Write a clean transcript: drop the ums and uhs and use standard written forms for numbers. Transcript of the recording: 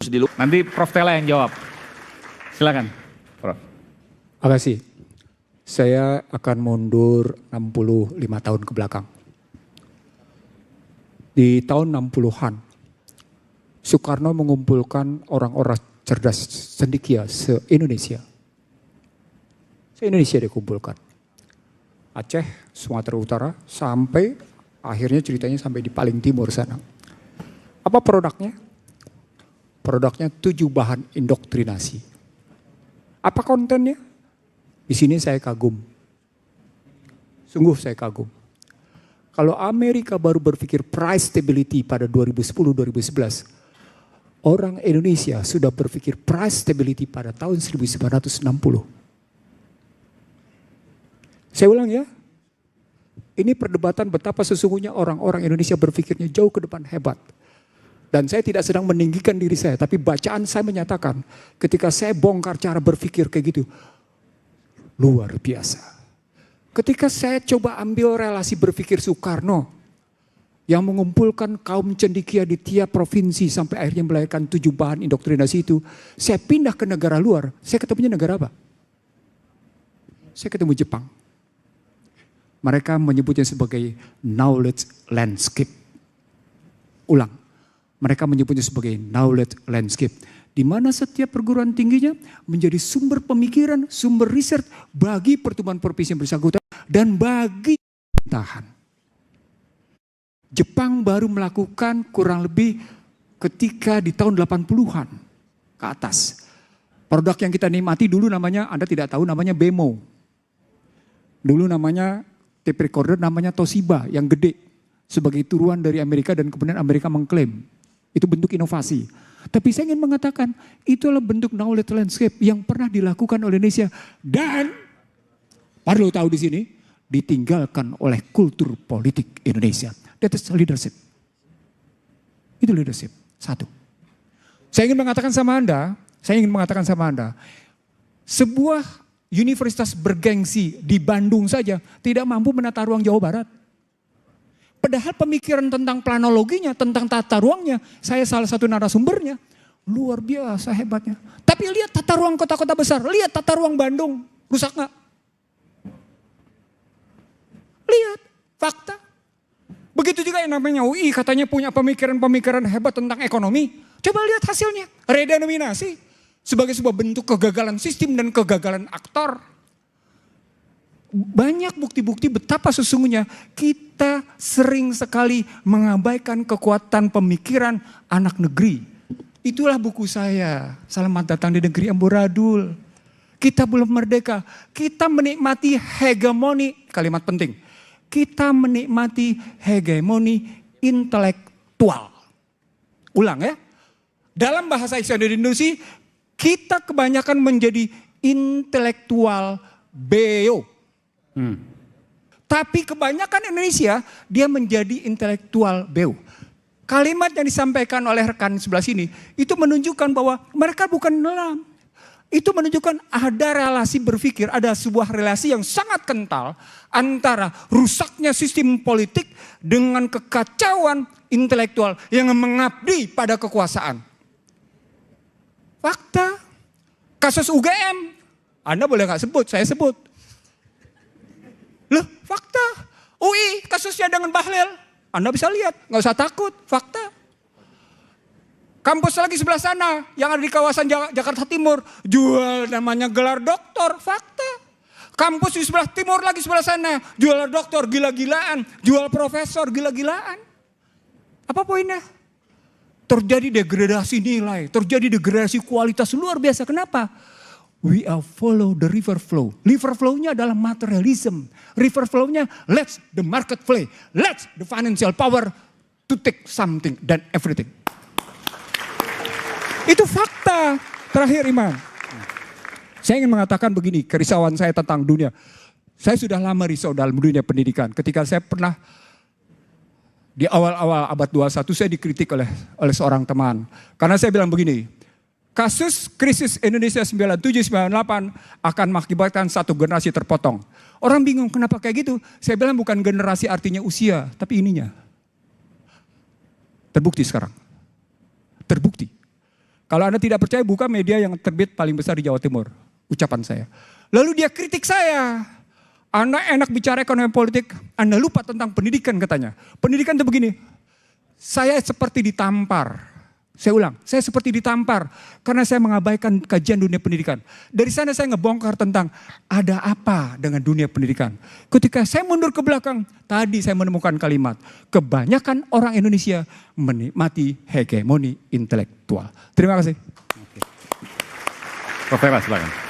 Nanti Prof. Tela yang jawab. Silakan, Prof. Terima kasih. Saya akan mundur 65 tahun ke belakang. Di tahun 60-an, Soekarno mengumpulkan orang-orang cerdas cendekia se-Indonesia. Se-Indonesia dikumpulkan. Aceh, Sumatera Utara, sampai akhirnya ceritanya sampai di paling timur sana. Apa produknya? Produknya 7 bahan indoktrinasi. Apa kontennya? Di sini saya kagum. Sungguh saya kagum. Kalau Amerika baru berpikir price stability pada 2010-2011, orang Indonesia sudah berpikir price stability pada tahun 1960. Saya ulang ya, ini perdebatan betapa sesungguhnya orang-orang Indonesia berpikirnya jauh ke depan hebat. Dan saya tidak sedang meninggikan diri saya, tapi bacaan saya menyatakan ketika saya bongkar cara berpikir kayak gitu, luar biasa. Ketika saya coba ambil relasi berpikir Soekarno yang mengumpulkan kaum cendekia di tiap provinsi sampai akhirnya melahirkan 7 bahan indoktrinasi itu, saya pindah ke negara luar, saya ketemunya negara apa? Saya ketemu Jepang. Mereka menyebutnya sebagai knowledge landscape. Ulang. Mereka menyebutnya sebagai knowledge landscape. Di mana setiap perguruan tingginya menjadi sumber pemikiran, sumber riset bagi pertumbuhan provinsi yang bersangkutan dan bagi pemerintahan. Jepang baru melakukan kurang lebih ketika di tahun 80-an ke atas. Produk yang kita nikmati dulu namanya, Anda tidak tahu namanya Bemo. Dulu namanya tape recorder namanya Toshiba yang gede. Sebagai turuan dari Amerika dan kemudian Amerika mengklaim. Itu bentuk inovasi. Tapi saya ingin mengatakan itu adalah bentuk knowledge landscape yang pernah dilakukan oleh Indonesia. Dan perlu tahu di sini ditinggalkan oleh kultur politik Indonesia. That is leadership. Itu leadership. Satu. Saya ingin mengatakan sama Anda, sebuah universitas bergengsi di Bandung saja tidak mampu menata ruang Jawa Barat. Padahal pemikiran tentang planologinya, tentang tata ruangnya, saya salah satu narasumbernya. Luar biasa hebatnya. Tapi lihat tata ruang kota-kota besar, lihat tata ruang Bandung, rusak gak? Lihat, fakta. Begitu juga yang namanya UI katanya punya pemikiran-pemikiran hebat tentang ekonomi. Coba lihat hasilnya, redenominasi. Sebagai sebuah bentuk kegagalan sistem dan kegagalan aktor. Banyak bukti-bukti betapa sesungguhnya kita sering sekali mengabaikan kekuatan pemikiran anak negeri. Itulah buku saya, Selamat Datang di Negeri Amburadul. Kita belum merdeka, kita menikmati hegemoni, kalimat penting. Kita menikmati hegemoni intelektual. Ulang ya. Dalam bahasa Indonesia, kita kebanyakan menjadi intelektual beo. Tapi kebanyakan Indonesia dia menjadi intelektual beo. Kalimat yang disampaikan oleh rekan sebelah sini itu menunjukkan bahwa mereka bukan nelam. Itu menunjukkan ada relasi berpikir, ada sebuah relasi yang sangat kental antara rusaknya sistem politik dengan kekacauan intelektual yang mengabdi pada kekuasaan. Fakta, kasus UGM, Anda boleh gak sebut, saya sebut. Loh, fakta. UI kasusnya dengan Bahlil. Anda bisa lihat, gak usah takut, fakta. Kampus lagi sebelah sana yang ada di kawasan Jakarta Timur. Jual namanya gelar doktor, fakta. Kampus di sebelah timur lagi sebelah sana. Jual doktor gila-gilaan, jual profesor gila-gilaan. Apa poinnya? Terjadi degradasi nilai, terjadi degradasi kualitas luar biasa. Kenapa? We are follow the river flow. River flow-nya adalah materialism. River flow-nya let's the market play. Let's the financial power to take something dan everything. Itu fakta. Terakhir Iman. Saya ingin mengatakan begini, kerisauan saya tentang dunia. Saya sudah lama risau dalam dunia pendidikan. Ketika saya pernah di awal-awal abad 21 saya dikritik oleh seorang teman. Karena saya bilang begini. Kasus krisis Indonesia 97-98 akan mengakibatkan satu generasi terpotong. Orang bingung kenapa kayak gitu. Saya bilang bukan generasi artinya usia, tapi ininya. Terbukti sekarang. Terbukti. Kalau Anda tidak percaya, buka media yang terbit paling besar di Jawa Timur. Ucapan saya. Lalu dia kritik saya. Anda enak bicara ekonomi politik, Anda lupa tentang pendidikan katanya. Pendidikan itu begini, saya seperti ditampar. Saya ulang, saya seperti ditampar karena saya mengabaikan kajian dunia pendidikan. Dari sana saya ngebongkar tentang ada apa dengan dunia pendidikan. Ketika saya mundur ke belakang, tadi saya menemukan kalimat, kebanyakan orang Indonesia menikmati hegemoni intelektual. Terima kasih. Prof. Vera, silakan.